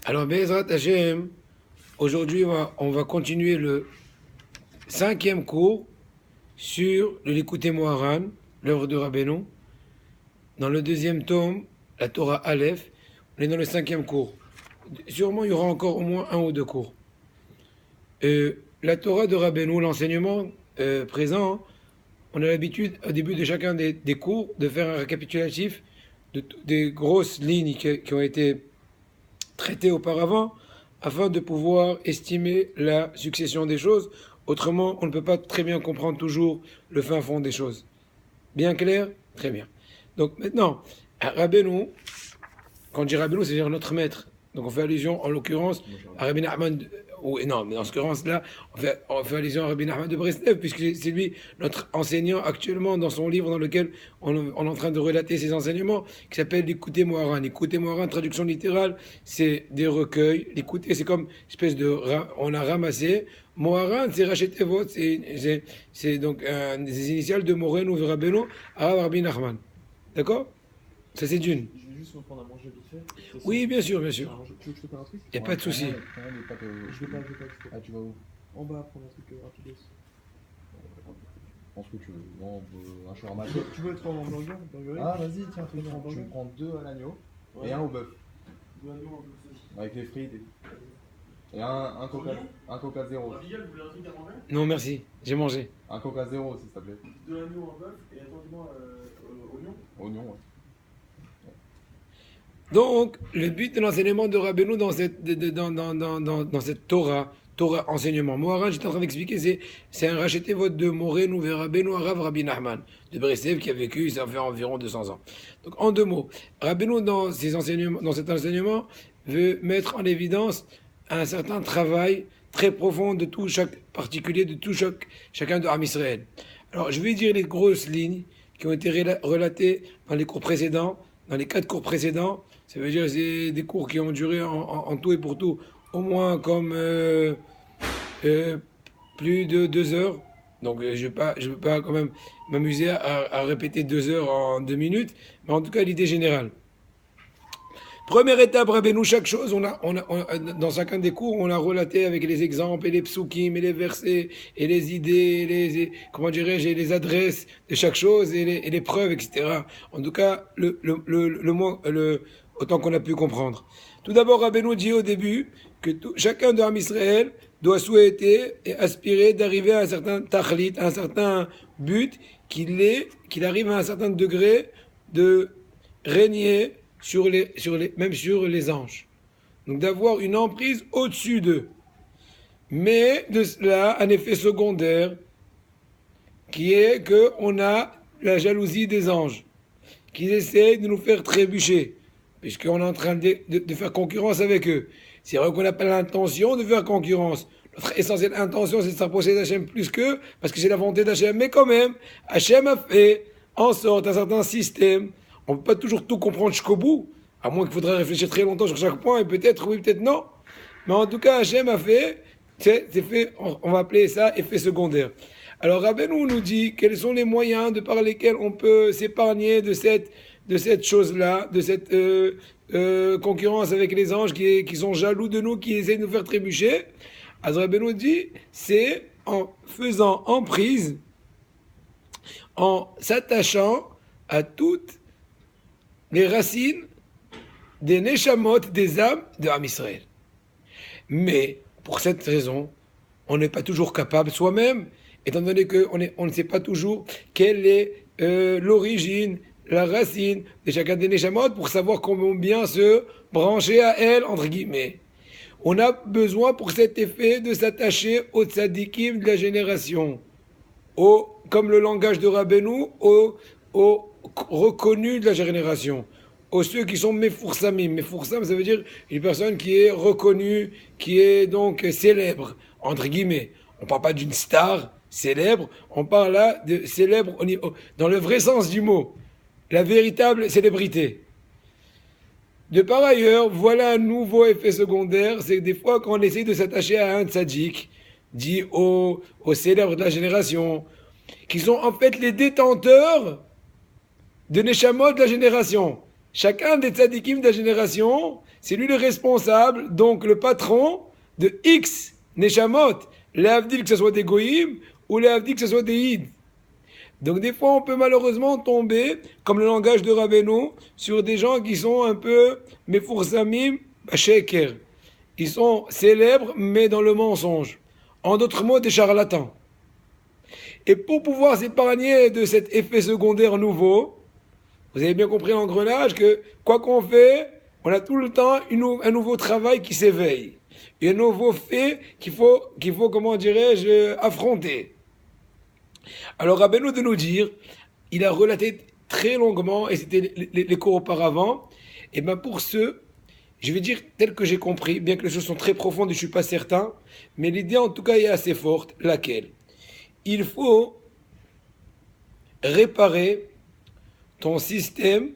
Alors, Bezrat Hashem, aujourd'hui, on va continuer le 5e cours sur le Likutei Moharan, l'œuvre de Rabbeinu. Dans le 2e tome, la Torah Aleph, on est dans le 5e cours. Sûrement, il y aura encore au moins 1 ou 2 cours. La Torah de Rabbeinu, l'enseignement présent, on a l'habitude, au début de chacun des cours, de faire un récapitulatif des grosses lignes qui ont été traitées auparavant, afin de pouvoir estimer la succession des choses. Autrement, on ne peut pas très bien comprendre toujours le fin fond des choses. Bien clair? Très bien. Donc maintenant, Rabbeinu, quand je dis Rabbeinu, c'est-à-dire notre maître. Donc on fait allusion, en l'occurrence, à Rabbi Nachman, non, mais dans ce cas-là, on fait allusion à Rabbi Nachman de Breslev, puisque c'est lui, notre enseignant actuellement, dans son livre dans lequel on est en train de relater ses enseignements, qui s'appelle Likutei Moharan. Likutei Moharan, traduction littérale, c'est des recueils. Likutei, c'est comme une espèce de... on a ramassé. Moharan, c'est racheter votre, c'est donc des initiales de Morenu ou Rabbeinu à Rabbi Nachman. D'accord? Ça, c'est d'une. Je vais juste me prendre à manger vite fait. Oui, bien sûr, bien sûr. Alors, tu veux que je te fasse un truc? Il n'y a pas de souci. Je vais pas. Ah, tu vas où? En bas, prendre un truc rapide. Je pense que tu veux. Non, un shawarma. Tu veux être en hamburger? Ah, vas-y, tiens, Tu veux un tu hamburger? me prends 2 à l'agneau Ouais. et un au bœuf. Deux agneaux, un peu aussi. Avec les frites et un coca zéro. Abigail, vous voulez un truc à manger? Non, merci. J'ai mangé. Un coca zéro, s'il te plaît. Deux agneaux, un bœuf, et attendez-moi, oignon. Oignon, ouais. Donc, le but de l'enseignement de Rabbeinu dans cette Torah enseignement. Moharan, j'étais en train d'expliquer, c'est un racheté vote de Morenu vers Rabbeinu Arav Rabbi Nachman, de Breslev, qui a vécu, ça fait environ 200 ans. Donc, en 2 mots, Rabbeinu, dans cet enseignement, veut mettre en évidence un certain travail très profond de tout chaque particulier, de tout chacun de Ham Israël. Alors, je vais dire les grosses lignes qui ont été relatées dans les cours précédents, dans les 4 cours précédents. Ça veut dire c'est des cours qui ont duré en tout et pour tout au moins comme plus de 2 heures. Donc je ne veux pas quand même m'amuser à répéter 2 heures en 2 minutes, mais en tout cas l'idée générale. Première étape, Rabbeinu, chaque chose, dans chacun des cours, on a relaté avec les exemples et les psukim et les versets et les idées, comment dirais-je, les adresses de chaque chose et les preuves, etc. En tout cas, autant qu'on a pu comprendre. Tout d'abord, Rabbeinu dit au début que chacun de Ham Israël doit souhaiter et aspirer d'arriver à un certain tachlit, à un certain but, qu'il arrive à un certain degré de régner même sur les anges. Donc d'avoir une emprise au-dessus d'eux. Mais de cela, un effet secondaire, qui est qu'on a la jalousie des anges, qui essaient de nous faire trébucher, puisqu'on est en train de faire concurrence avec eux. C'est vrai qu'on n'a pas l'intention de faire concurrence. Notre essentielle intention, c'est de s'approcher d'Hachem plus qu'eux, parce que c'est la volonté d'Hachem. Mais quand même, Hachem a fait en sorte un certain système. On ne peut pas toujours tout comprendre jusqu'au bout, à moins qu'il faudrait réfléchir très longtemps sur chaque point, et peut-être oui, peut-être non. Mais en tout cas, Hachem a fait, c'est fait, on va appeler ça effet secondaire. Alors Rabbeinu nous dit quels sont les moyens de par lesquels on peut s'épargner de cette chose-là, de cette concurrence avec les anges qui sont jaloux de nous, qui essaient de nous faire trébucher. Rabbeinu dit, c'est en faisant emprise, en s'attachant à toutes les racines des neshamot, des âmes de Ham Israël. Mais, pour cette raison, on n'est pas toujours capable soi-même, étant donné qu'on ne sait pas toujours quelle est l'origine, la racine de chacun des neshamot, pour savoir comment bien se brancher à elle, entre guillemets. On a besoin pour cet effet de s'attacher aux tzadikim de la génération, comme le langage de Rabbeinu, aux reconnus de la génération, aux ceux qui sont mefursamim. Mefursam, ça veut dire une personne qui est reconnue, qui est donc célèbre, entre guillemets. On ne parle pas d'une star célèbre, on parle là de célèbre dans le vrai sens du mot, la véritable célébrité. De par ailleurs, voilà un nouveau effet secondaire, c'est que des fois quand on essaye de s'attacher à un tzaddik, dit aux célèbres de la génération, qui sont en fait les détenteurs de Neshamot de la génération. chacun des tzadikim de la génération, c'est lui le responsable, donc le patron de X Neshamot, les Havdil que ce soit des Goïm ou les Havdil que ce soit des Id. Donc des fois on peut malheureusement tomber, comme le langage de Rabbeinu, sur des gens qui sont un peu Mefoursamim Sheker. Ils sont célèbres mais dans le mensonge. En d'autres mots, des charlatans. Et pour pouvoir s'épargner de cet effet secondaire nouveau, vous avez bien compris l'engrenage que quoi qu'on fait, on a tout le temps un nouveau travail qui s'éveille. Et un nouveau fait qu'il faut, comment dirais-je, affronter. Alors Rabbeinu de nous dire, il a relaté très longuement, et c'était les cours auparavant, et bien pour ceux, je vais dire tel que j'ai compris, bien que les choses sont très profondes et je ne suis pas certain, mais l'idée en tout cas est assez forte, laquelle il faut réparer ton système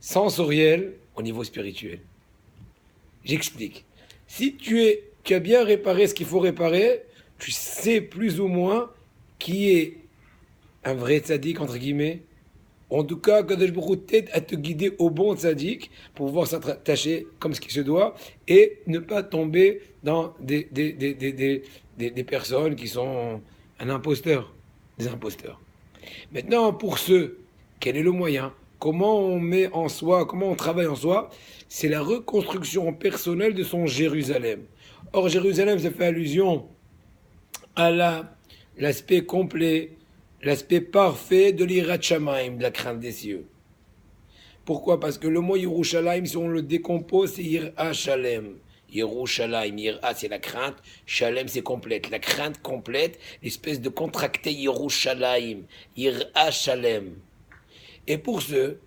sensoriel au niveau spirituel. J'explique. Si tu as bien réparé ce qu'il faut réparer, tu sais plus ou moins qui est un vrai tzaddik, entre guillemets. En tout cas, Kadosh Baruch Hu t'aide à te guider au bon tzaddik pour pouvoir s'attacher comme ce qui se doit et ne pas tomber dans des personnes qui sont un imposteur, des imposteurs. Maintenant, pour ceux, quel est le moyen? Comment on met en soi, comment on travaille en soi? C'est la reconstruction personnelle de son Jérusalem. Or, Jérusalem, ça fait allusion à l'aspect complet, l'aspect parfait de l'Irat Shamaim, de la crainte des cieux. Pourquoi? Parce que le mot Yerushalayim, si on le décompose, c'est Yir'a Shalem. Yerushalayim, Yir'a, c'est la crainte, Shalem, c'est complète. La crainte complète, l'espèce de contracté Yerushalayim, Yir'a Shalem. Et pour ce,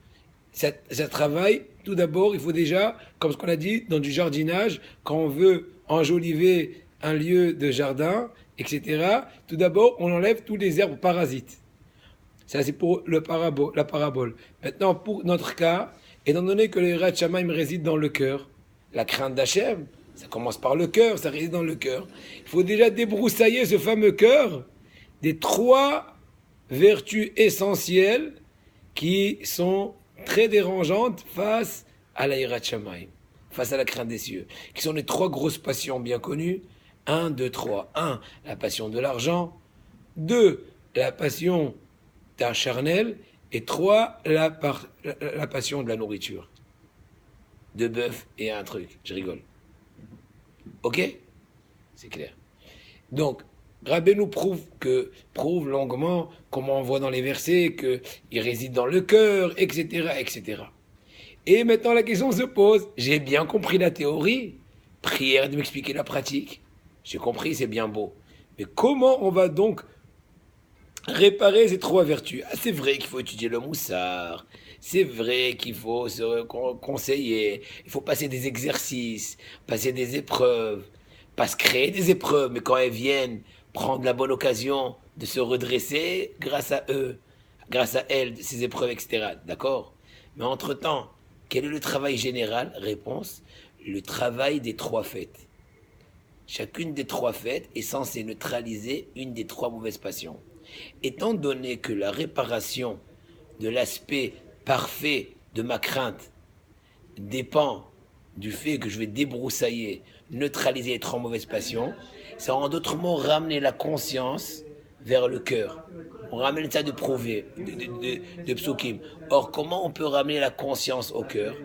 ça travaille, tout d'abord, il faut déjà, comme ce qu'on a dit, dans du jardinage, quand on veut enjoliver un lieu de jardin, etc., tout d'abord, on enlève tous les herbes parasites. Ça, c'est pour la parabole. Maintenant, pour notre cas, étant donné que le Yirat Shamayim réside dans le cœur, la crainte d'Hachem, ça commence par le cœur, ça réside dans le cœur. Il faut déjà débroussailler ce fameux cœur des 3 vertus essentielles qui sont très dérangeantes face à la Yirat Shamayim, face à la crainte des cieux, qui sont les 3 grosses passions bien connues. 1, 2, 3. 1, la passion de l'argent. 2, la passion d'un charnel. Et 3, la passion de la nourriture. 2 bœufs et un truc. Je rigole. Ok? C'est clair. Donc, Rabbeinu prouve longuement, comme on voit dans les versets, qu'il réside dans le cœur, etc., etc. Et maintenant, la question se pose. J'ai bien compris la théorie. Prière de m'expliquer la pratique. J'ai compris, c'est bien beau. Mais comment on va donc réparer ces 3 vertus? Ah, c'est vrai qu'il faut étudier le moussard. C'est vrai qu'il faut se conseiller. Il faut passer des exercices, passer des épreuves. Pas se créer des épreuves, mais quand elles viennent, prendre la bonne occasion de se redresser grâce à eux, grâce à elles, ces épreuves, etc. D'accord? Mais entre-temps, quel est le travail général? Réponse, le travail des 3 fêtes. Chacune des 3 fêtes est censée neutraliser une des 3 mauvaises passions. Étant donné que la réparation de l'aspect parfait de ma crainte dépend du fait que je vais débroussailler, neutraliser les 3 mauvaises passions, c'est en d'autres mots ramener la conscience vers le cœur. On ramène ça de prouver, de psukim. Or, comment on peut ramener la conscience au cœur?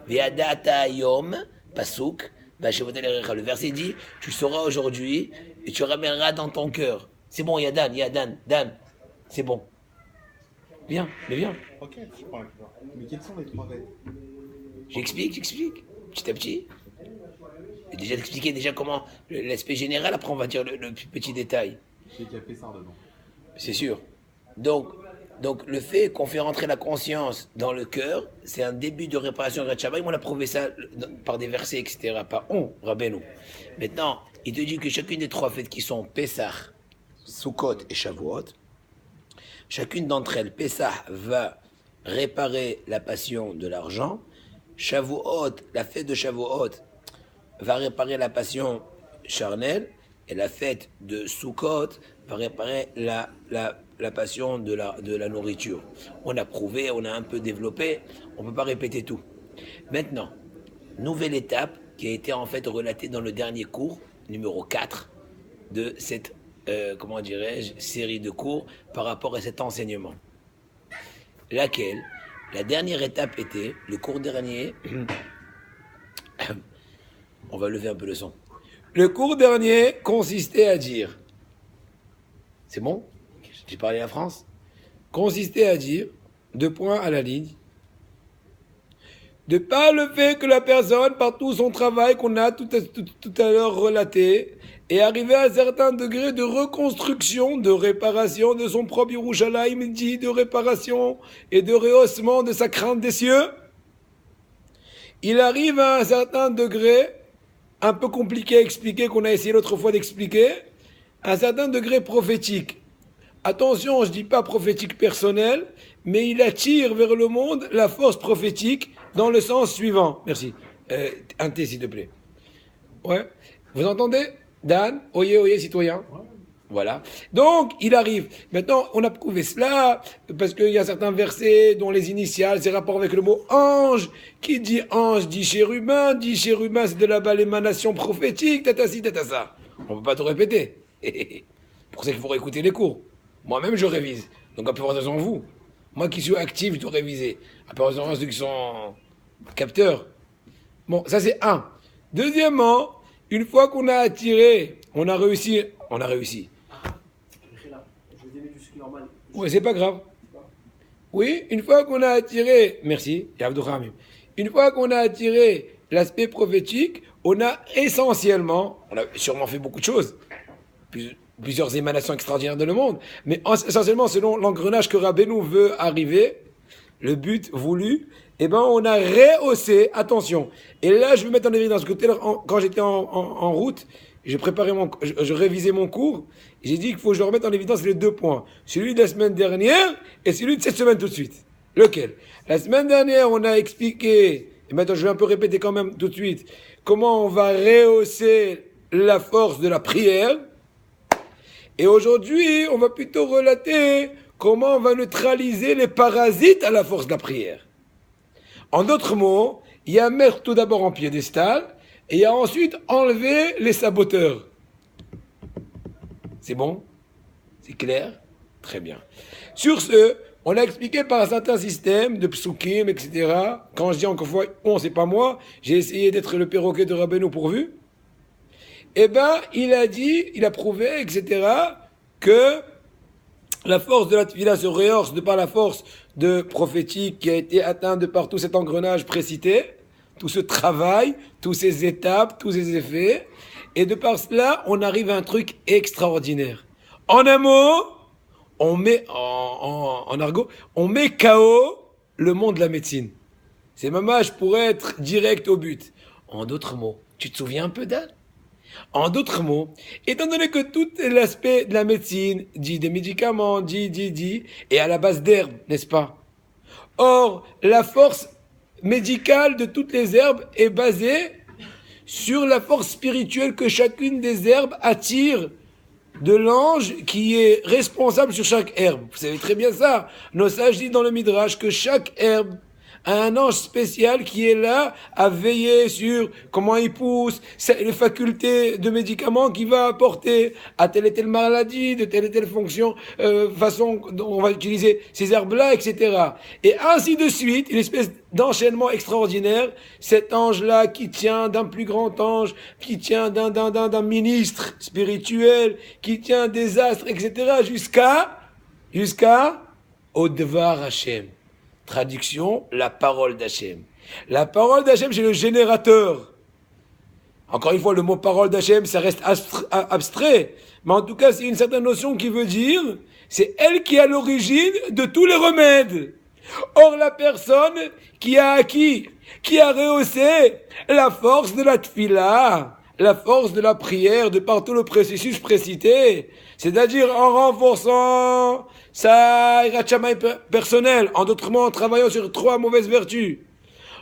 Ve'adata yom, pasuk, le verset dit, tu sauras aujourd'hui et tu ramèneras dans ton cœur. C'est bon, il y a Dan, c'est bon. Viens, mais viens. Ok, je prends la plupart. Mais quelles sont les 3 fêtes? J'explique, petit à petit. J'ai déjà expliqué comment l'aspect général, après on va dire le petit détail. C'est qu'il y a Pessar dedans. C'est sûr. Donc le fait qu'on fait rentrer la conscience dans le cœur, c'est un début de réparation de Yirat Shamayim. On a prouvé ça par des versets, etc. Par Rabbeinu. Maintenant, il te dit que chacune des 3 fêtes qui sont Pessah, Sukkot et Shavuot, chacune d'entre elles, Pessah va réparer la passion de l'argent. Shavuot, la fête de Shavuot, va réparer la passion charnelle. Et la fête de Sukkot va réparer la la passion de la nourriture. On a prouvé, on a un peu développé, on ne peut pas répéter tout. Maintenant, nouvelle étape qui a été en fait relatée dans le dernier cours, numéro 4, de cette, comment dirais-je, série de cours par rapport à cet enseignement. Laquelle, la dernière étape était, le cours dernier, on va lever un peu le son. Le cours dernier consistait à dire, c'est bon? J'ai parlé à France? Consistait à dire, 2 points à la ligne, de par le fait que la personne, par tout son travail qu'on a tout à l'heure relaté, est arrivé à un certain degré de reconstruction, de réparation de son propre Yerushalayim, dit de réparation et de rehaussement de sa crainte des cieux, il arrive à un certain degré, un peu compliqué à expliquer, qu'on a essayé l'autre fois d'expliquer, un certain degré prophétique. Attention, je dis pas prophétique personnel, mais il attire vers le monde la force prophétique dans le sens suivant. Merci. Un thé, s'il te plaît. Ouais. Vous entendez? Dan? Oyez, oyez, citoyen. Voilà. Donc, il arrive. Maintenant, on a prouvé cela, parce qu'il y a certains versets dont les initiales, c'est rapport avec le mot ange. Qui dit ange dit chérubin c'est de là-bas l'émanation prophétique, tatasi, tatasa. On peut pas tout répéter. Pour ça qu'il faut réécouter les cours. Moi-même, je révise. Donc, à peu près raison vous. Moi qui suis actif, je dois réviser. À peu près raison ceux qui sont capteurs. Bon, ça c'est un. Deuxièmement, une fois qu'on a attiré, on a réussi. Je vais aimer du ski normal. Ouais, c'est pas grave. Oui, une fois qu'on a attiré, merci, Abdourahim. Une fois qu'on a attiré l'aspect prophétique, on a essentiellement, on a sûrement fait beaucoup de choses, plusieurs émanations extraordinaires de le monde, mais essentiellement selon l'engrenage que Rabbeinu veut arriver, le but voulu, eh ben on a rehaussé, attention, et là je veux mettre en évidence que quand j'étais en route, j'ai préparé je révisais mon cours, et j'ai dit qu'il faut que je remette en évidence les 2 points, celui de la semaine dernière et celui de cette semaine tout de suite. Lequel? La semaine dernière, on a expliqué, et maintenant je vais un peu répéter quand même tout de suite, comment on va rehausser la force de la prière. Et aujourd'hui, on va plutôt relater comment on va neutraliser les parasites à la force de la prière. En d'autres mots, il y a mettre tout d'abord en piédestal, et il y a ensuite enlever les saboteurs. C'est bon? C'est clair? Très bien. Sur ce, on a expliqué par un certain système de psukim, etc. Quand je dis encore une fois, on, c'est pas moi, j'ai essayé d'être le perroquet de Rabbeinu pourvu. Eh ben, il a dit, il a prouvé, etc., que la force de la tefila se rehausse de par la force de prophétique qui a été atteinte de par tout cet engrenage précité, tout ce travail, toutes ces étapes, tous ces effets, et de par cela, on arrive à un truc extraordinaire. En un mot, on met, en argot, on met KO le monde de la médecine. C'est mamage pour être direct au but. En d'autres mots, tu te souviens un peu d'Anne? En d'autres mots, étant donné que tout l'aspect de la médecine dit des médicaments, dit, est à la base d'herbes, n'est-ce pas? Or, la force médicale de toutes les herbes est basée sur la force spirituelle que chacune des herbes attire de l'ange qui est responsable sur chaque herbe. Vous savez très bien ça. Nos sages disent dans le Midrash que chaque herbe a un ange spécial qui est là à veiller sur comment il pousse, les facultés de médicaments qu'il va apporter à telle et telle maladie, de telle et telle fonction, façon dont on va utiliser ces herbes-là, etc. Et ainsi de suite, une espèce d'enchaînement extraordinaire, cet ange-là qui tient d'un plus grand ange, qui tient d'un ministre spirituel, qui tient des astres, etc. jusqu'à au Dvar Hashem. Traduction, la parole d'Hachem. La parole d'Hachem, c'est le générateur. Encore une fois, le mot parole d'Hachem, ça reste abstrait. Mais en tout cas, c'est une certaine notion qui veut dire, c'est elle qui est à l'origine de tous les remèdes. Or, la personne qui a acquis, qui a rehaussé la force de la tefila, la force de la prière, de par tout le processus précité, c'est-à-dire en renforçant sa irachamaï personnel, en d'autres mots en travaillant sur 3 mauvaises vertus,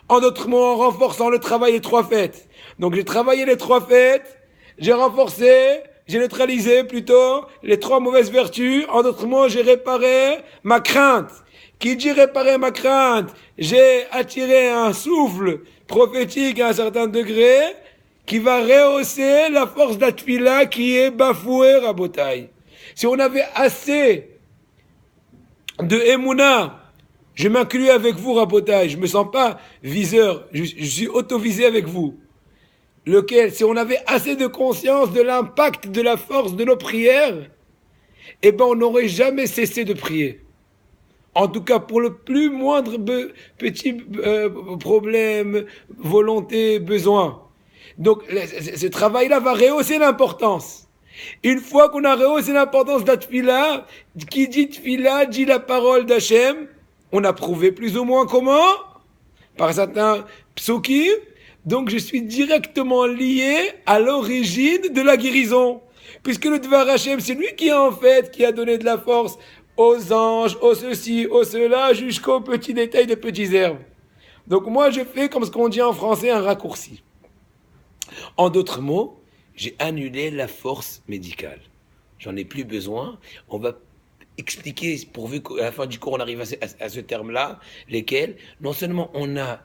en d'autres mots en renforçant le travail des 3 fêtes. Donc j'ai travaillé les 3 fêtes, j'ai renforcé j'ai neutralisé plutôt les 3 mauvaises vertus. En d'autres mots, j'ai réparé ma crainte. Qui dit réparer ma crainte, j'ai attiré un souffle prophétique à un certain degré qui va rehausser la force d'Atfila qui est bafouée, Rabotai. Si on avait assez de Emouna, je m'inclus avec vous, Rabotai, je me sens pas viseur, je suis auto-visé avec vous. Lequel, si on avait assez de conscience de l'impact de la force de nos prières, eh ben on n'aurait jamais cessé de prier. En tout cas, pour le plus moindre petit problème, volonté, besoin. Donc, ce travail-là va rehausser l'importance. Une fois qu'on a rehaussé l'importance d'Atfila, qui dit Tfila dit la parole d'Hachem. On a prouvé plus ou moins comment? Par certains psukim. Donc, je suis directement lié à l'origine de la guérison. Puisque le Dvar Hachem, c'est lui qui a donné de la force aux anges, aux ceci, aux cela, jusqu'aux petits détails des petits herbes. Donc moi, je fais comme ce qu'on dit en français, un raccourci. En d'autres mots, j'ai annulé la force médicale. J'en ai plus besoin. On va expliquer, pourvu qu'à la fin du cours, on arrive à ce terme-là, lesquels, non seulement on a,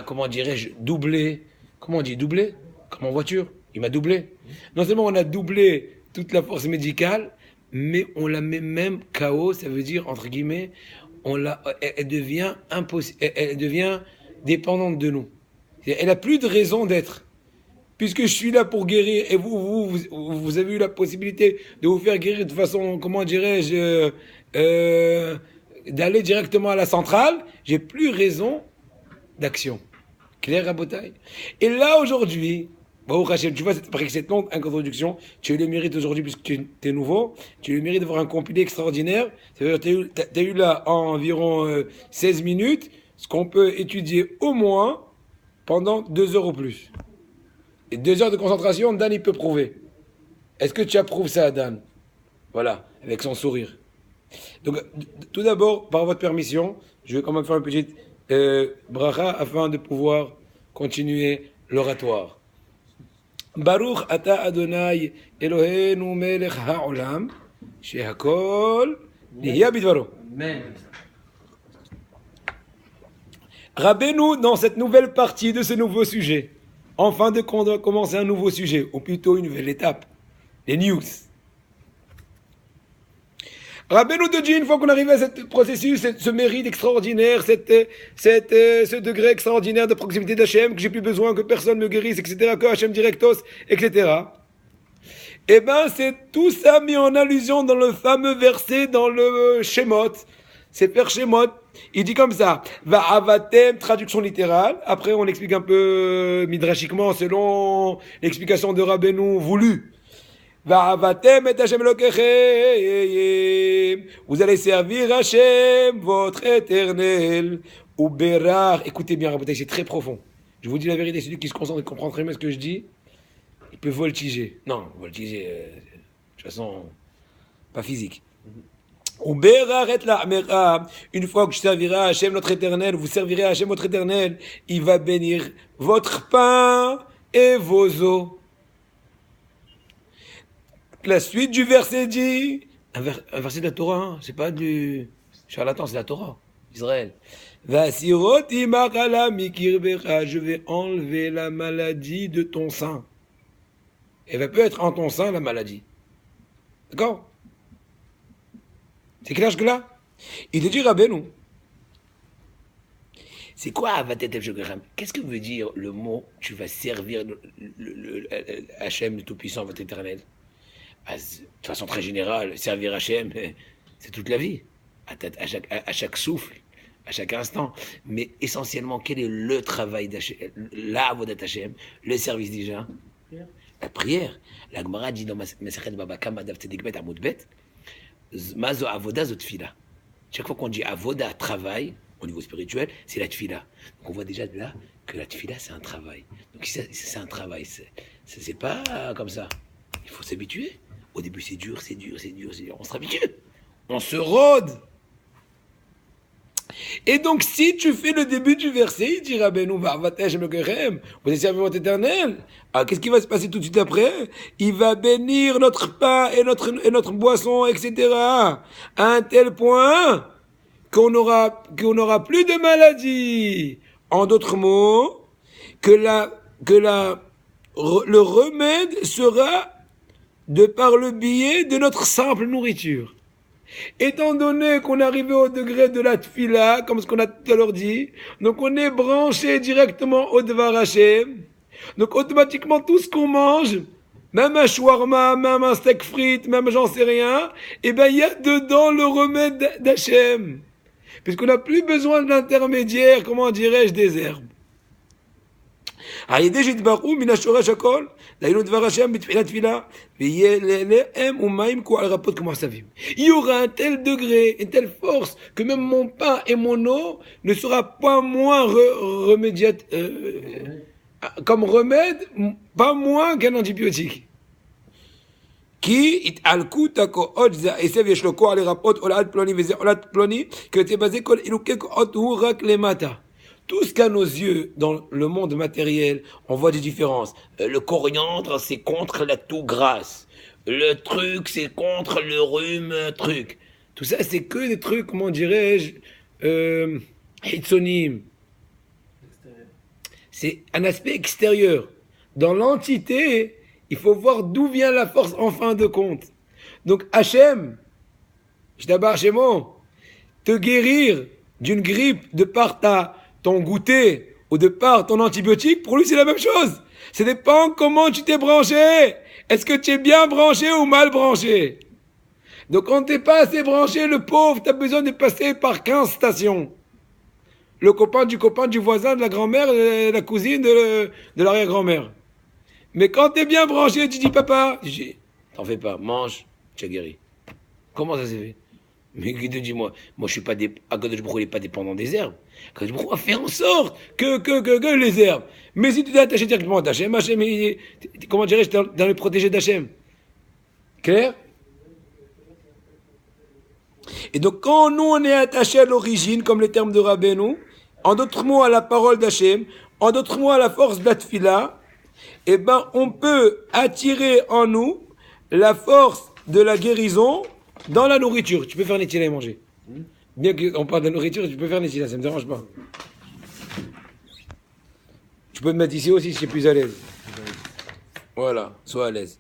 comment dirais-je, doublé, comment on dit, doublé? Comme en voiture, il m'a doublé. Non seulement on a doublé toute la force médicale, mais on la met même KO, ça veut dire, entre guillemets, elle devient impossible, elle devient dépendante de nous. Elle n'a plus de raison d'être. Puisque je suis là pour guérir, et vous avez eu la possibilité de vous faire guérir de façon, comment dirais-je, d'aller directement à la centrale, j'ai plus raison d'action. Claire à Botaï. Et là, aujourd'hui, Rachel, tu vois, après cette longue introduction, tu as eu le mérite aujourd'hui, puisque tu es nouveau, tu as eu le mérite d'avoir un compilé extraordinaire. C'est-à-dire que tu as eu là environ 16 minutes, ce qu'on peut étudier au moins pendant 2 heures ou plus. Et 2 heures de concentration, Dan, il peut prouver. Est-ce que tu approuves ça, Dan? Voilà, avec son sourire. Donc, tout d'abord, par votre permission, je vais quand même faire une petite bracha afin de pouvoir continuer l'oratoire. Baruch ata Adonai Eloheinu melech ha'olam shehakol nihya bidvaro. Amen. Rabbeinu, dans cette nouvelle partie de ce nouveau sujet, enfin de commencer un nouveau sujet, ou plutôt une nouvelle étape, les news. Rabbeinu te dit, une fois qu'on arrive à ce processus, ce mérite extraordinaire, ce degré extraordinaire de proximité d'Hachem, que j'ai plus besoin que personne me guérisse, etc., que Hachem directos, etc. Eh ben, c'est tout ça mis en allusion dans le fameux verset dans le Shemot. C'est Père Shemot. Il dit comme ça, Va'avatem, traduction littérale. Après, on explique un peu midrashiquement selon l'explication de Rabbeinu voulue. Va'avatem et Hashem Elokechem. Vous allez servir Hashem, votre éternel. Ou Berar. Écoutez bien, Rabotai, c'est très profond. Je vous dis la vérité, celui qui se concentre et comprend très bien ce que je dis, il peut voltiger. Non, voltiger, de toute façon, pas physique. Ou Berar et la une fois que je servirai à Hashem, notre éternel, vous servirez à Hashem, votre éternel, il va bénir votre pain et vos eaux. La suite du verset dit, un verset de la Torah, hein, c'est pas du charlatan, c'est la Torah, Israël. Je vais enlever la maladie de ton sein. Elle va peut être en ton sein, la maladie. D'accord? C'est clair jusque-là? Il te dit, Rabbeinu, c'est quoi Avatet Shogechem? Qu'est-ce que veut dire le mot tu vas servir le Hachem, le Tout-Puissant, votre éternel? De façon très générale, servir Hachem, c'est toute la vie, à chaque souffle, à chaque instant. Mais essentiellement, quel est le travail d'Hachem, la avodat Hachem, le service déjà? La prière. La Gemara dit dans Masechet Baba Kama Daf Tzedek Bet Amud Bet, Mazo avoda zot tfila. Chaque fois qu'on dit avoda, travail, au niveau spirituel, c'est la tfila. Donc on voit déjà de là que la tfila, c'est un travail. Donc c'est un travail, c'est pas comme ça. Il faut s'habituer. Au début, c'est dur. On s'habitue. On se rôde. Et donc, si tu fais le début du verset, il dira, ben nous, vous êtes servi votre éternel. Alors, qu'est-ce qui va se passer tout de suite après? Il va bénir notre pain et notre boisson, etc. À un tel point qu'on aura plus de maladie. En d'autres mots, le remède sera de par le biais de notre simple nourriture. Étant donné qu'on est arrivé au degré de la tfila, comme ce qu'on a tout à l'heure dit, donc on est branché directement au Dvar Hashem, donc automatiquement tout ce qu'on mange, même un shawarma, même un steak frites, même j'en sais rien, eh ben il y a dedans le remède d'Hachem. Puisqu'on n'a plus besoin de l'intermédiaire, comment dirais-je, des herbes. Il y aura un tel degré, une telle force, que même mon pain et mon eau ne sera pas moins comme remède, pas moins qu'un antibiotique. כי התעלקות הכוחות זה העשב יש לו כוח לרפאות עולת פלוני וזה עולת פלוני כי יוצא בזה כל אילוקי כוחות הוא רק למטה. Tout ce qu'à nos yeux, dans le monde matériel, on voit des différences. Le coriandre, c'est contre la toux grasse. Le truc, c'est contre le rhume, truc. Tout ça, c'est que des trucs, comment dirais-je, hitsonim. C'est un aspect extérieur. Dans l'entité, il faut voir d'où vient la force en fin de compte. Donc Hachem, je t'abarre chez moi, te guérir d'une grippe de par ton goûter ou de par ton antibiotique, pour lui c'est la même chose. Ça dépend comment tu t'es branché. Est-ce que tu es bien branché ou mal branché? Donc quand t'es pas assez branché, le pauvre, t'as besoin de passer par 15 stations. Le copain du voisin, de la grand-mère, de la cousine, de l'arrière-grand-mère. Mais quand t'es bien branché, tu dis papa, t'en fais pas, mange, tu as guéri. Comment ça s'est fait? Mais qui te dit moi je suis pas Akadosh Baruch Hu n'est pas dépendant des herbes. Akadosh Baruch Hu a fait en sorte que les herbes. Mais si tu t'es attaché directement à Hachem, comment dirais-je, dans le protégé d'Hachem. Clair? Et donc quand nous on est attaché à l'origine, comme les termes de Rabbeinu, en d'autres mots à la parole d'Hachem, en d'autres mots à la force de la tfila, eh ben on peut attirer en nous la force de la guérison dans la nourriture. Tu peux faire Netila et manger. Bien qu'on parle de la nourriture, tu peux faire Netila, ça me dérange pas. Tu peux me mettre ici aussi si tu es plus à l'aise. Voilà, sois à l'aise.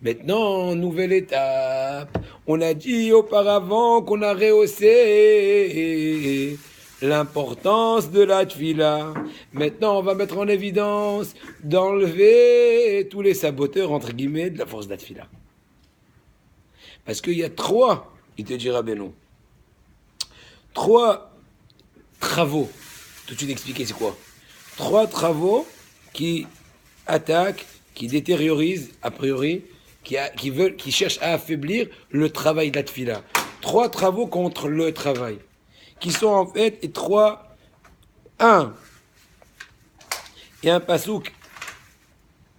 Maintenant, nouvelle étape. On a dit auparavant qu'on a rehaussé l'importance de la tfila. Maintenant, on va mettre en évidence d'enlever tous les saboteurs, entre guillemets, de la force de la tfila. Parce qu'il y a trois, il te dira Beno, trois travaux. Tout de suite expliquer c'est quoi. Trois travaux qui attaquent, qui détériorisent, a priori, qui cherchent à affaiblir le travail de la tfila. Trois travaux contre le travail. Qui sont en fait les trois. Un, il y a un pasouk.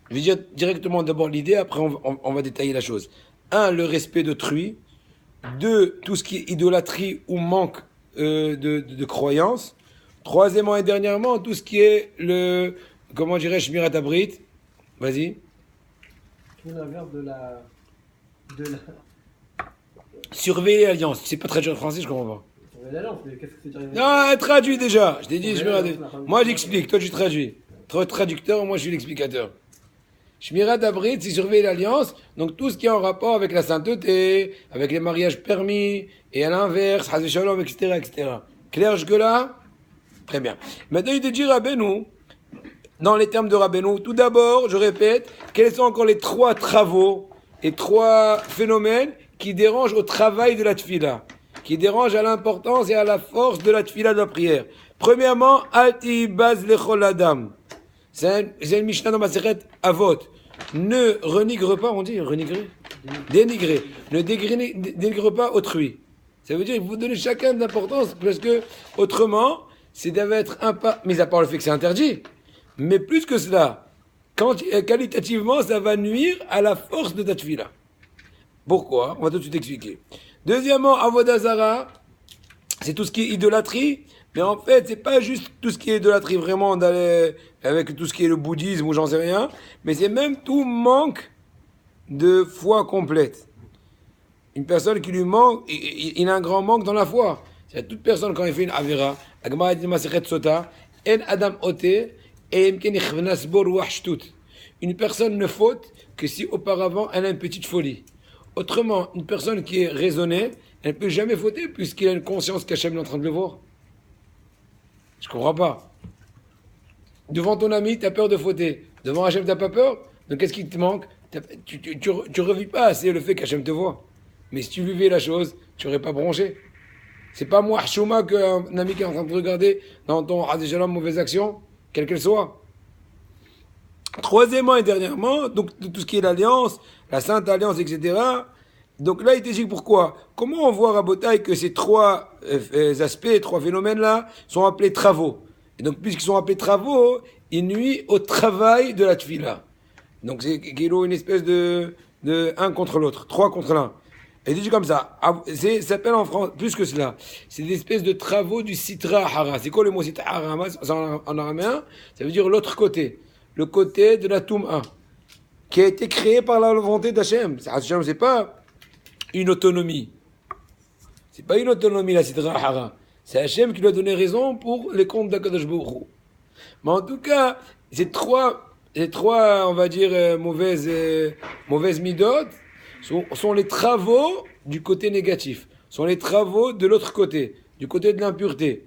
Je vais dire directement d'abord l'idée, après on va détailler la chose. Un, le respect d'autrui. Deux, tout ce qui est idolâtrie ou manque de croyance. Troisièmement et dernièrement, tout ce qui est le, comment dirais-je, Shmirat Abrit. Vas-y. Tout l'inverse de la... Surveiller l'alliance. C'est pas traduit en français, je comprends pas. Mais qu'est-ce que c'est déjà... Non, traduit déjà. Je t'ai dit, moi j'explique, toi tu traduis. Toi traducteur, moi je suis l'explicateur. Shmirat Abrit, c'est surveiller l'alliance, donc tout ce qui est en rapport avec la sainteté, avec les mariages permis, et à l'inverse, Hazé Shalom, etc., etc. Clair jusque-là? Très bien. Maintenant, il te dit Rabbeinu, dans les termes de Rabbeinu, tout d'abord, je répète, quels sont encore les trois travaux et trois phénomènes qui dérangent au travail de la tfila, qui dérangent à l'importance et à la force de la tfila de la prière. Premièrement, Alti baz lechol adam. C'est une Mishnah dans Masechet Avot. Ne renigre pas, on dit renigrer? Dénigrer. Ne dénigre pas autrui. Ça veut dire qu'il faut donner chacun de l'importance, parce que autrement, c'est d'être un pas, mis à part le fait que c'est interdit. Mais plus que cela, qualitativement, ça va nuire à la force de ta tfila. Pourquoi? On va tout de suite expliquer. Deuxièmement, Avodah Zara, c'est tout ce qui est idolâtrie, mais en fait, c'est pas juste tout ce qui est idolâtrie vraiment d'aller avec tout ce qui est le bouddhisme ou j'en sais rien, mais c'est même tout manque de foi complète. Une personne qui lui manque, il a un grand manque dans la foi. C'est toute personne quand il fait une avera, la Gemara dit Masechet Sota, en Adam ote, et imken ichvnas bor wahshtut. Une personne ne faute que si auparavant elle a une petite folie. Autrement, une personne qui est raisonnée, elle ne peut jamais fauter puisqu'il a une conscience qu'Hachem est en train de le voir. Je comprends pas. Devant ton ami, tu as peur de fauter. Devant Hachem, tu n'as pas peur. Donc qu'est-ce qui te manque? Tu revis pas assez le fait qu'Hachem te voit. Mais si tu vivais la chose, tu n'aurais pas bronché. C'est pas moi, Chouma, qu'un ami qui est en train de regarder dans ton Shalom mauvaise action, quelle qu'elle soit. Troisièmement et dernièrement, donc tout ce qui est l'alliance, la sainte alliance, etc. Donc là, il te dit pourquoi. Comment on voit Rabotaï que ces trois aspects, trois phénomènes-là, sont appelés travaux. Et donc, puisqu'ils sont appelés travaux, ils nuisent au travail de la tfila. Donc, c'est une espèce de un contre l'autre, trois contre l'un. Et il dit comme ça, ça s'appelle en France, plus que cela, c'est des espèces de travaux du Sitra Hara. C'est quoi le mot Sitra Hara en araméen? Ça veut dire l'autre côté. Le côté de la Toum'a, qui a été créé par la volonté d'Hachem. Hachem, c'est pas une autonomie. C'est pas une autonomie, la Sitra Hara. C'est Hachem qui lui a donné raison pour les comptes d'Akadosh Baruch Hu. Mais en tout cas, ces trois, on va dire, mauvaises midot, sont les travaux du côté négatif. Sont les travaux de l'autre côté, du côté de l'impureté.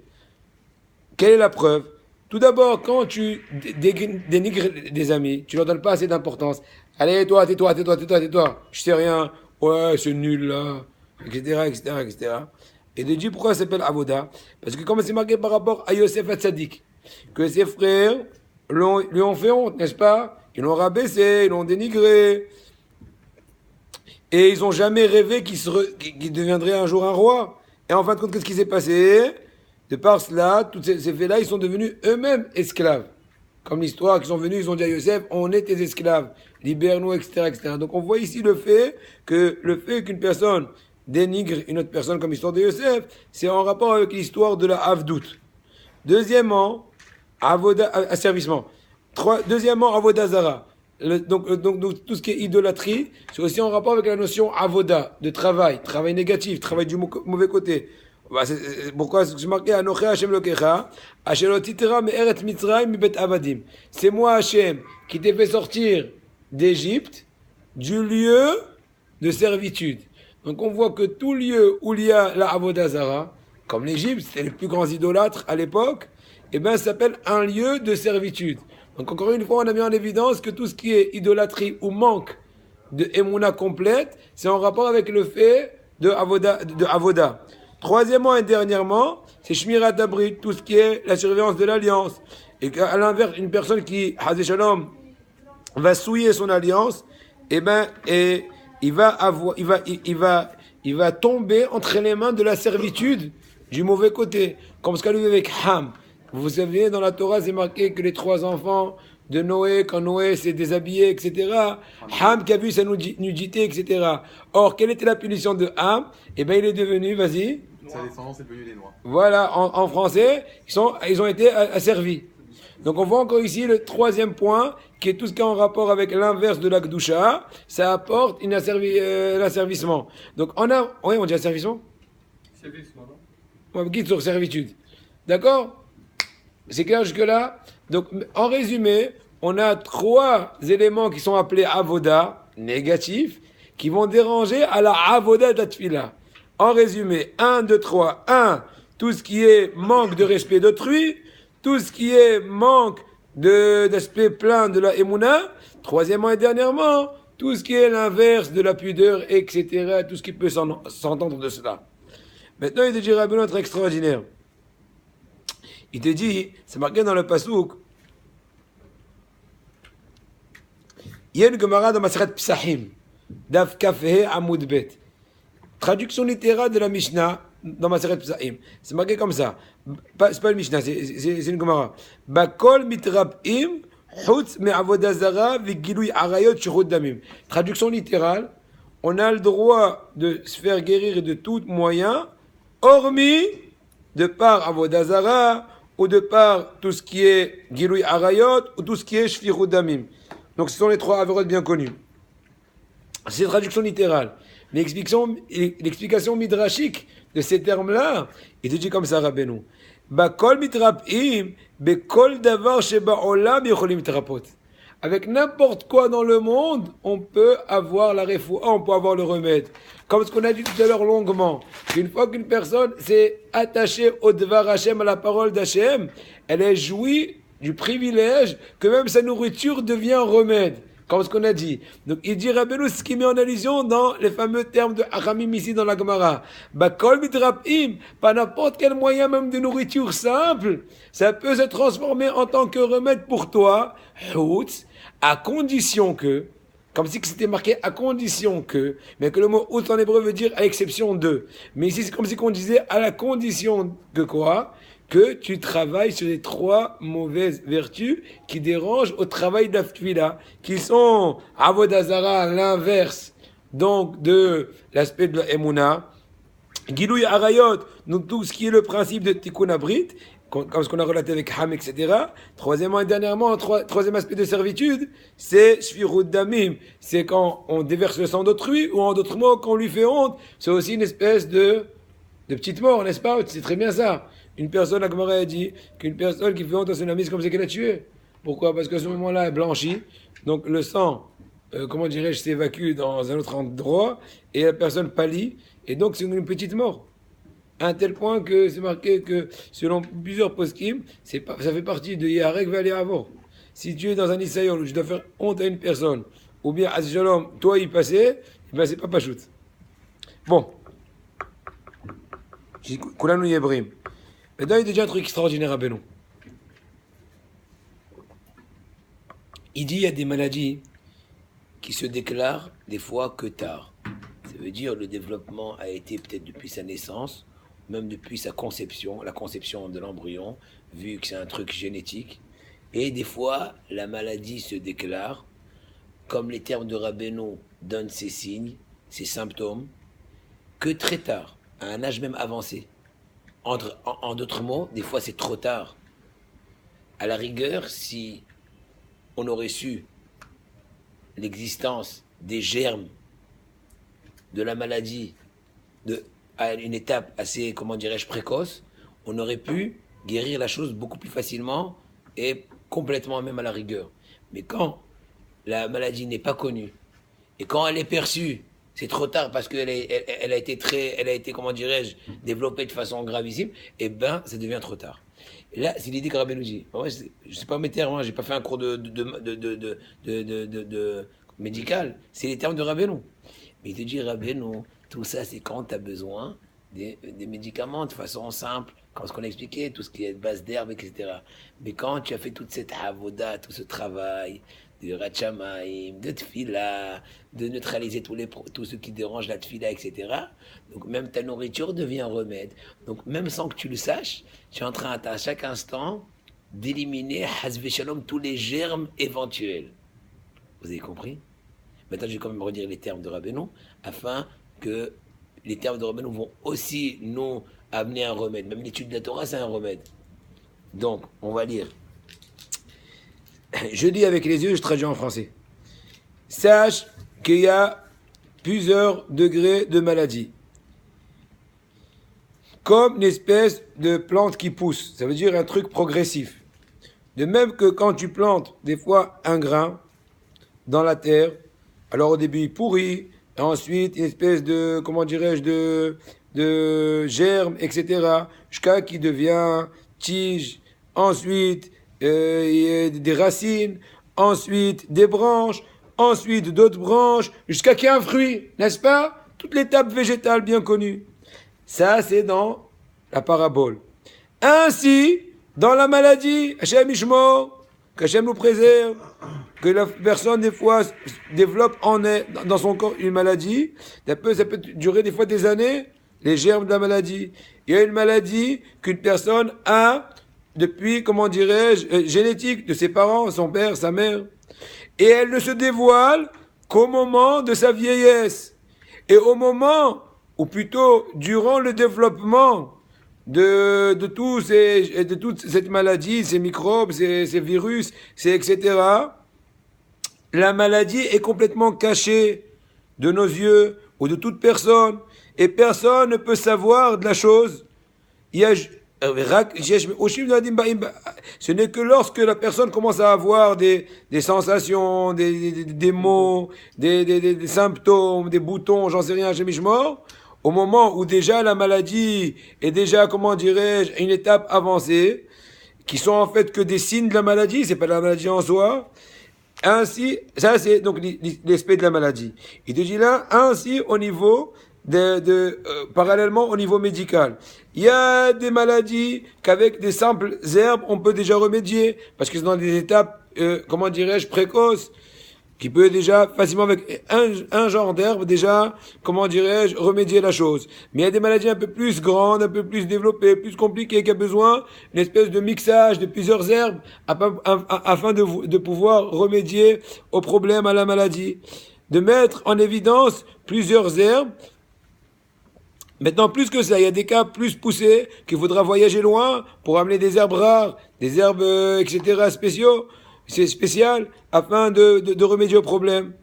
Quelle est la preuve? Tout d'abord, quand tu dénigres des amis, tu leur donnes pas assez d'importance. Allez, toi, tais-toi. Je sais rien. Ouais, c'est nul, là. Etc. Et de dire pourquoi ça s'appelle Avoda? Parce que comme c'est marqué par rapport à Yosef Hatzadik, que ses frères lui ont fait honte, n'est-ce pas? Ils l'ont rabaissé, ils l'ont dénigré. Et ils n'ont jamais rêvé qu'il deviendrait un jour un roi. Et en fin de compte, qu'est-ce qui s'est passé? De par cela, tous ces faits-là, ils sont devenus eux-mêmes esclaves. Comme l'histoire qu'ils sont venus, ils ont dit à Yosef, on est tes esclaves, libère-nous, etc. Donc on voit ici le fait qu'une personne dénigre une autre personne comme l'histoire de Yosef, c'est en rapport avec l'histoire de la Havdout. Deuxièmement, asservissement. Deuxièmement, Avodah Zara. Donc, tout ce qui est idolâtrie, c'est aussi en rapport avec la notion avoda, de travail négatif, travail du mauvais côté. Pourquoi c'est marqué Anoché Hashem Lokecha, Asher Titera Me'eret Mitzrayim Mibet Avadim. C'est moi Hashem qui t'ai fait sortir d'Égypte du lieu de servitude. Donc on voit que tout lieu où il y a la Avodah Zara, comme l'Égypte, c'était les plus grands idolâtres à l'époque, eh ben ça s'appelle un lieu de servitude. Donc encore une fois, on a mis en évidence que tout ce qui est idolâtrie ou manque de émouna complète, c'est en rapport avec le fait de avoda. Troisièmement et dernièrement, c'est shmirat abrit, tout ce qui est la surveillance de l'alliance. Et à l'inverse, une personne qui, Hazé Shalom, va souiller son alliance, il va tomber entre les mains de la servitude du mauvais côté, comme ce qu'a eu avec Ham. Vous savez, dans la Torah, c'est marqué que les trois enfants de Noé, quand Noé s'est déshabillé, etc., Ham qui a vu sa nudité, etc. Or, quelle était la punition de Ham? Eh bien, il est devenu, vas-y. Sa descendance est devenue des Noirs. Voilà, en français, ils ont été asservis. Donc, on voit encore ici le troisième point, qui est tout ce qui est en rapport avec l'inverse de la Gdusha, ça apporte l'asservissement. Donc, on dit asservissement? Servissement, non? On guide sur servitude. D'accord? C'est clair jusque-là? Donc, en résumé, on a trois éléments qui sont appelés avoda, négatifs, qui vont déranger à la avoda d'atfila. En résumé, 1, 2, 3. 1, tout ce qui est manque de respect d'autrui, tout ce qui est manque d'aspect plein de la émouna. Troisièmement et dernièrement, tout ce qui est l'inverse de la pudeur, etc., tout ce qui peut s'entendre de cela. Maintenant, il te dit un autre extraordinaire. Il te dit, c'est marqué dans le Pasouk, il y a une Gemara dans Maseret Psahim, Daf Kafeh Amoud Bet. Traduction littérale de la Mishnah dans Maseret Psahim. C'est marqué comme ça. C'est pas une Mishnah, c'est une Gemara. Bakol mitrabim, chutz me avodah zara vigilui arayot shurut damim. Traduction littérale, on a le droit de se faire guérir de tout moyen, hormis de par Avodah Zara, ou de par tout ce qui est Gilui Arayot, ou tout ce qui est Shfirut Damim. Donc ce sont les 3 avérotes bien connus. C'est une traduction littérale. L'explication midrashique de ces termes-là, il te dit comme ça, Rabbeinu. Bakol mitrapim, bekol davar sheba olam yocholim mitrapot. Avec n'importe quoi dans le monde, on peut avoir la refoua, on peut avoir le remède. Comme ce qu'on a dit tout à l'heure longuement. Une fois qu'une personne s'est attachée au Dvar Hashem, à la parole d'Hashem, elle a joui du privilège que même sa nourriture devient un remède. Comme ce qu'on a dit. Donc, il dit Rabbeinu, ce qui met en allusion dans les fameux termes de Haramim ici dans la Gemara. Bakol mitrapim, pas n'importe quel moyen même de nourriture simple, ça peut se transformer en tant que remède pour toi, à condition que, comme si c'était marqué à condition que, mais que le mot out en hébreu veut dire à exception de. Mais ici, c'est comme si on disait à la condition que quoi? Que tu travailles sur les 3 mauvaises vertus qui dérangent au travail de la tefila, qui sont Avodah Zara, l'inverse, donc de l'aspect de la Emouna, Gilui Arayot, donc tout ce qui est le principe de Tikkun Abrit, comme ce qu'on a relaté avec Ham, etc. Troisièmement et dernièrement, troisième aspect de servitude, c'est Shfirut Damim, c'est quand on déverse le sang d'autrui, ou en d'autres mots, quand on lui fait honte, c'est aussi une espèce de petite mort, n'est-ce pas? C'est très bien ça. Une personne, la Gemara a dit qu'une personne qui fait honte à son ami, c'est comme ça qu'elle a tué. Pourquoi? Parce qu'à ce moment-là, elle blanchit. Donc le sang, comment dirais-je, s'évacue dans un autre endroit et la personne pâlit. Et donc c'est une petite mort. À un tel point que c'est marqué que selon plusieurs poskim, ça fait partie de Yarek Vali Avor. Si tu es dans un Isaïon où je dois faire honte à une personne, ou bien à Shalom, toi y passer, ben c'est pas Pachout. Bon. Koulanu Yebrim. Maintenant, il y a déjà un truc extraordinaire à Benoît. Il dit qu'il y a des maladies qui se déclarent des fois que tard. Ça veut dire le développement a été peut-être depuis sa naissance, même depuis sa conception, la conception de l'embryon, vu que c'est un truc génétique. Et des fois, la maladie se déclare, comme les termes de Rabbeinu donnent ses signes, ses symptômes, que très tard, à un âge même avancé. En d'autres mots, des fois c'est trop tard. À la rigueur, si on aurait su l'existence des germes de la maladie à une étape assez, comment dirais-je, précoce, on aurait pu guérir la chose beaucoup plus facilement et complètement même à la rigueur. Mais quand la maladie n'est pas connue et quand elle est perçue, c'est trop tard parce qu'elle a été, comment dirais-je, développée de façon gravissime, et ben, ça devient trop tard. Et là, c'est l'idée que Rabbeinu dit. Moi, je sais pas mes termes, j'ai pas fait un cours de médical, c'est les termes de Rabbeinu. Mais il te dit, Rabbeinu, tout ça, c'est quand tu as besoin des médicaments de façon simple, comme ce qu'on a expliqué, tout ce qui est base d'herbe, etc. Mais quand tu as fait toute cette avoda, tout ce travail, de Ratchamaïm, de Tfila, de neutraliser tout ce qui dérange la Tfila, etc. Donc même ta nourriture devient un remède. Donc même sans que tu le saches, tu es en train à chaque instant d'éliminer, Hazve Shalom, tous les germes éventuels. Vous avez compris? Maintenant, je vais quand même redire les termes de Rabbeinu, afin que les termes de Rabbeinu vont aussi nous amener un remède. Même l'étude de la Torah, c'est un remède. Donc, on va lire. Je lis avec les yeux, je traduis en français. Sache qu'il y a plusieurs degrés de maladie. Comme une espèce de plante qui pousse. Ça veut dire un truc progressif. De même que quand tu plantes, des fois, un grain dans la terre, alors au début il pourrit, et ensuite une espèce de, comment dirais-je, de germe, etc. Jusqu'à qui devient tige, ensuite des racines, ensuite des branches, ensuite d'autres branches, jusqu'à qu'il y ait un fruit, n'est-ce pas? Toute l'étape végétale bien connue. Ça, c'est dans la parabole. Ainsi, dans la maladie, Hachem Ishmor, qu'Hachem nous préserve, que la personne, des fois, développe dans son corps une maladie, ça peut durer des fois des années, les germes de la maladie. Il y a une maladie qu'une personne a depuis, comment dirais-je, génétique de ses parents, son père, sa mère. Et elle ne se dévoile qu'au moment de sa vieillesse. Et au moment, ou plutôt durant le développement de de toute cette maladie, ces microbes, ces virus, etc., la maladie est complètement cachée de nos yeux ou de toute personne, et personne ne peut savoir de la chose. Ce n'est que lorsque la personne commence à avoir des sensations, des mots, des symptômes, des boutons, j'en sais rien, j'ai mis mort, au moment où déjà la maladie est déjà, comment dirais-je, une étape avancée, qui sont en fait que des signes de la maladie, c'est pas la maladie en soi. Ainsi, ça c'est donc l'aspect de la maladie. Il te dit là, ainsi au niveau parallèlement au niveau médical. Il y a des maladies qu'avec des simples herbes, on peut déjà remédier, parce que c'est dans des étapes, comment dirais-je, précoces, qui peut déjà facilement avec un genre d'herbe déjà, comment dirais-je, remédier la chose. Mais il y a des maladies un peu plus grandes, un peu plus développées, plus compliquées, qui a besoin d'une espèce de mixage de plusieurs herbes afin de pouvoir remédier au problème, à la maladie. De mettre en évidence plusieurs herbes. Maintenant, plus que ça, il y a des cas plus poussés qu'il faudra voyager loin pour amener des herbes rares, des herbes, etc., c'est spécial, afin de remédier au problème.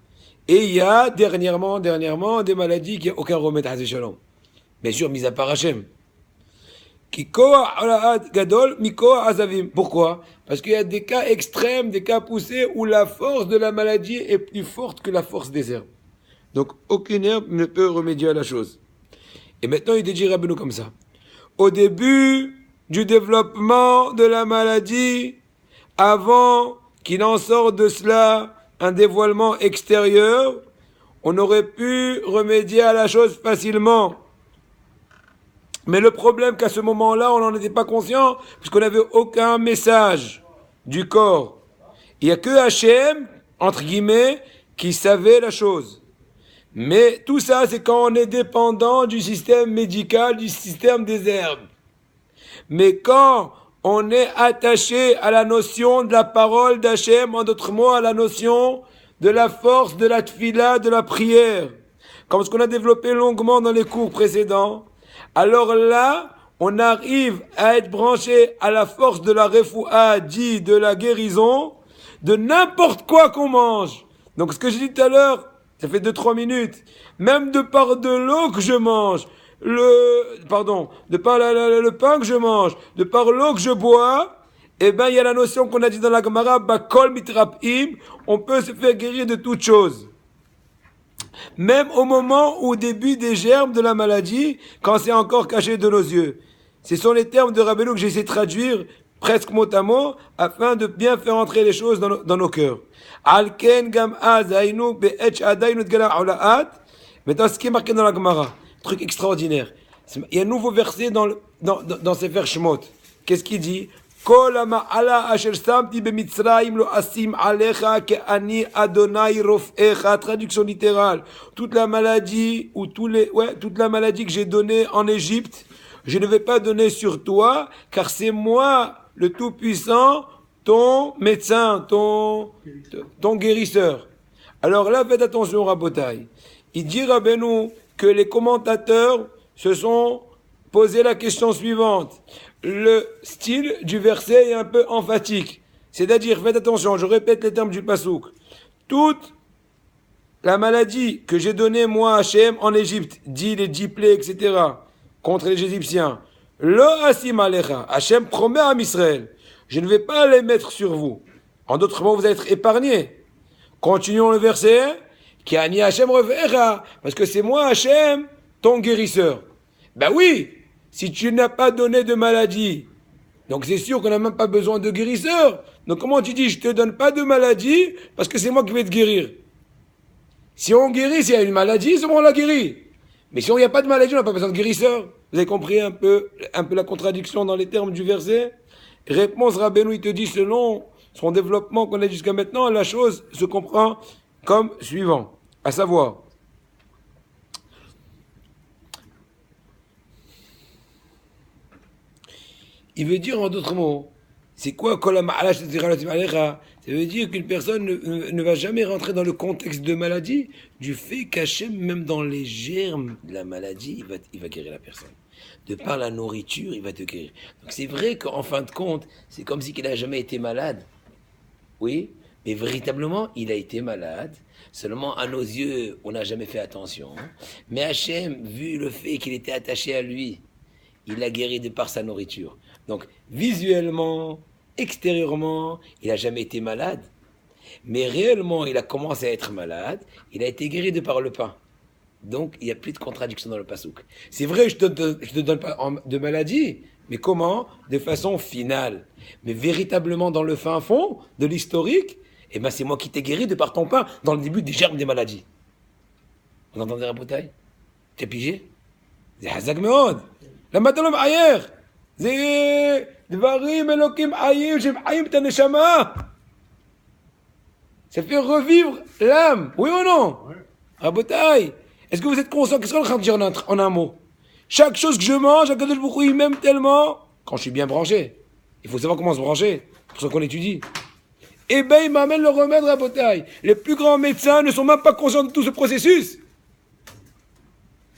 Et il y a dernièrement, des maladies qui n'ont aucun remède à Shalom. Bien sûr, mis à part Hachem. Pourquoi? Parce qu'il y a des cas extrêmes, des cas poussés où la force de la maladie est plus forte que la force des herbes. Donc, aucune herbe ne peut remédier à la chose. Et maintenant, il te dit Rabbeinu comme ça. Au début du développement de la maladie, avant qu'il en sorte de cela un dévoilement extérieur, on aurait pu remédier à la chose facilement. Mais le problème qu'à ce moment-là, on n'en était pas conscient, puisqu'on n'avait aucun message du corps. Il n'y a que Hachem, entre guillemets, qui savait la chose. Mais tout ça, c'est quand on est dépendant du système médical, du système des herbes. Mais quand on est attaché à la notion de la parole d'Hachem, en d'autres mots, à la notion de la force de la tfila, de la prière, comme ce qu'on a développé longuement dans les cours précédents, alors là, on arrive à être branché à la force de la refoua, dit de la guérison, de n'importe quoi qu'on mange. Donc ce que j'ai dit tout à l'heure, ça fait 2-3 minutes. Même de par de l'eau que je mange, de par le pain que je mange, de par l'eau que je bois, eh ben, il y a la notion qu'on a dit dans la Gemara, bakol mitrapim, on peut se faire guérir de toutes choses. Même au moment au début des germes de la maladie, quand c'est encore caché de nos yeux. Ce sont les termes de Rabbeinu que j'essaie de traduire presque mot à mot, afin de bien faire entrer les choses dans nos cœurs. Alken gam azainu be'etch adainu tgala ulaat. Maintenant, ce qui est marqué dans la Gemara, truc extraordinaire. Il y a un nouveau verset dans ces vers Shemot. Qu'est-ce qu'il dit? Kol ha'ma'ala asher samti b'mitzrayim lo asim alecha ke'ani Adonai rofecha. Traduction littérale. Toute la maladie toute la maladie que j'ai donnée en Égypte, je ne vais pas donner sur toi, car c'est moi le Tout-Puissant, ton médecin, ton guérisseur. Alors là, faites attention, Rabotai. Il dit Rabbeinu que les commentateurs se sont posé la question suivante. Le style du verset est un peu emphatique. C'est-à-dire, faites attention, je répète les termes du pasouk. Toute la maladie que j'ai donnée, moi, à Hachem, en Égypte, dit les 10 plaies, etc., contre les Égyptiens. Lo asim alecha. Hachem promet à Israël. Je ne vais pas les mettre sur vous. En d'autres mots, vous allez être épargnés. Continuons le verset. Ki ani Hachem revera. Parce que c'est moi, Hachem, ton guérisseur. Ben oui, si tu n'as pas donné de maladie, donc c'est sûr qu'on n'a même pas besoin de guérisseur. Donc comment tu dis, je te donne pas de maladie, parce que c'est moi qui vais te guérir. Si on guérit, s'il y a une maladie, c'est bon, on la guérit. Mais si on n'y a pas de maladie, on n'a pas besoin de guérisseur. Vous avez compris un peu la contradiction dans les termes du verset? Réponse, Rabbeinu, il te dit, selon son développement qu'on a jusqu'à maintenant, la chose se comprend comme suivant. À savoir, il veut dire en d'autres mots, C'est quoi Kol ha'ma'ala shetzricha lo tzim alecha? Ça veut dire qu'une personne ne va jamais rentrer dans le contexte de maladie, du fait qu'Hachem, même dans les germes de la maladie, il va guérir la personne. De par la nourriture, il va te guérir. Donc c'est vrai qu'en fin de compte, c'est comme si il n'a jamais été malade. Oui, mais véritablement, il a été malade. Seulement, à nos yeux, on n'a jamais fait attention. Mais Hachem, vu le fait qu'il était attaché à lui, il l'a guéri de par sa nourriture. Donc, visuellement, extérieurement, il n'a jamais été malade. Mais réellement, il a commencé à être malade. Il a été guéri de par le pain. Donc, il n'y a plus de contradiction dans le pasouk. C'est vrai, je te donne pas de maladie, mais comment? De façon finale. Mais véritablement, dans le fin fond de l'historique, eh ben, c'est moi qui t'ai guéri de par ton pain, dans le début des germes des maladies. Vous entendez la bouteille? T'es pigé? C'est hazak meod. La matalom ayer. C'est dvarim elokim ayim, shem ayim ta neshama. Ça fait revivre l'âme. Oui ou non? Rabotai. Est-ce que vous êtes conscient? Qu'est-ce qu'on est en train de dire en un mot? Chaque chose que je mange, Akadosh Baruch Hu, il m'aime tellement. Quand je suis bien branché. Il faut savoir comment se brancher. Pour ça qu'on étudie. Eh ben, il m'amène le remède, Rabotai. Les plus grands médecins ne sont même pas conscients de tout ce processus.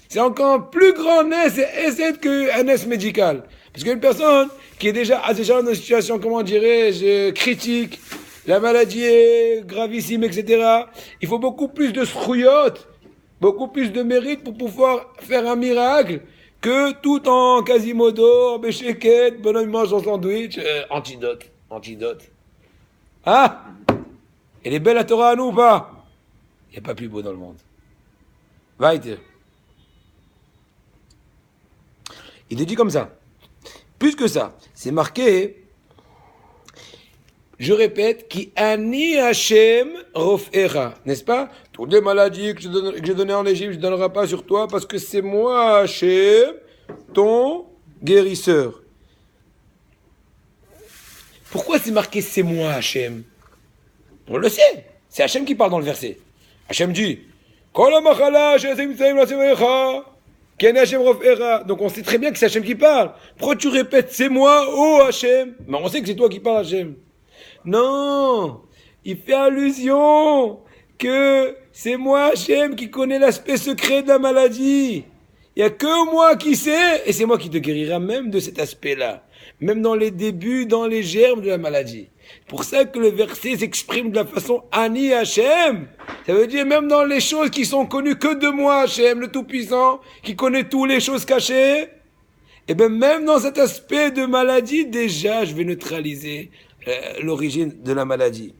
C'est encore un plus grand nez et essai qu'un nez médical. Parce qu'une personne qui est déjà dans une situation, comment dirais-je, critique, la maladie est gravissime, etc. Il faut beaucoup plus de srouillotte, beaucoup plus de mérite pour pouvoir faire un miracle que tout en quasimodo, en béchéquette, bonhomme mange son sandwich, antidote. Ah! Elle est belle la Torah à nous ou pas? Il n'y a pas plus beau dans le monde. Weiter. Il te dit comme ça. Plus que ça, c'est marqué, je répète, qui ani Hashem rof'era, n'est-ce pas? Toutes les maladies que j'ai données en Égypte, je ne donnerai pas sur toi parce que c'est moi, Hashem, ton guérisseur. Pourquoi c'est marqué c'est moi, Hashem? On le sait, c'est Hashem qui parle dans le verset. Hashem dit, Kol ha'machala she'asim mitzrayim la'asemecha. Donc on sait très bien que c'est Hachem qui parle. Pourquoi tu répètes c'est moi, oh Hachem? Mais on sait que c'est toi qui parles, Hachem. Non, il fait allusion que c'est moi, Hachem, qui connais l'aspect secret de la maladie. Il n'y a que moi qui sais, et c'est moi qui te guérira même de cet aspect-là. Même dans les débuts, dans les germes de la maladie. C'est pour ça que le verset s'exprime de la façon Ani Hachem. Ça veut dire même dans les choses qui sont connues que de moi, Hachem, le Tout-Puissant, qui connaît toutes les choses cachées. Et bien même dans cet aspect de maladie, déjà je vais neutraliser l'origine de la maladie.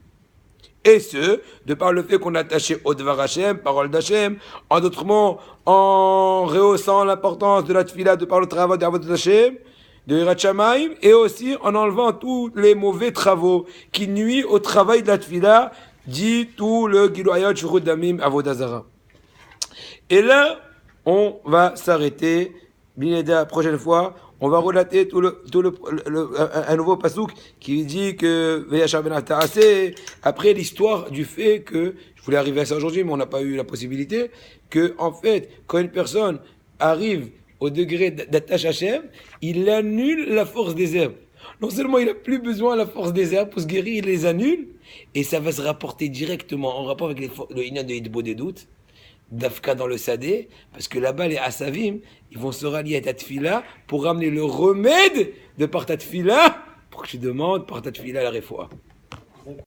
Et ce, de par le fait qu'on est attaché au Dvar Hachem, parole d'Hachem, en d'autres mots, en rehaussant l'importance de la tefila de par le travail d'Avodat Hachem, de Yirat Shamayim, et aussi en enlevant tous les mauvais travaux qui nuisent au travail de la tefila, dit tout le Giloyot Shurut Damim Avodah Zara. Et là, on va s'arrêter. Bineda, prochaine fois, on va relater un nouveau pasouk qui dit que Veyachar ben Ta'aseh, après l'histoire du fait que, je voulais arriver à ça aujourd'hui, mais on n'a pas eu la possibilité, que, en fait, quand une personne arrive au degré d'attache Hachem, il annule la force des herbes. Non seulement il n'a plus besoin de la force des herbes pour se guérir, il les annule, et ça va se rapporter directement en rapport avec le Inyan de Hidbo des doutes, d'Afka dans le Sadé, parce que là-bas, les Asavim, ils vont se rallier à ta tefila pour ramener le remède de par ta tefila, pour que tu demandes par ta tefila la réfoua.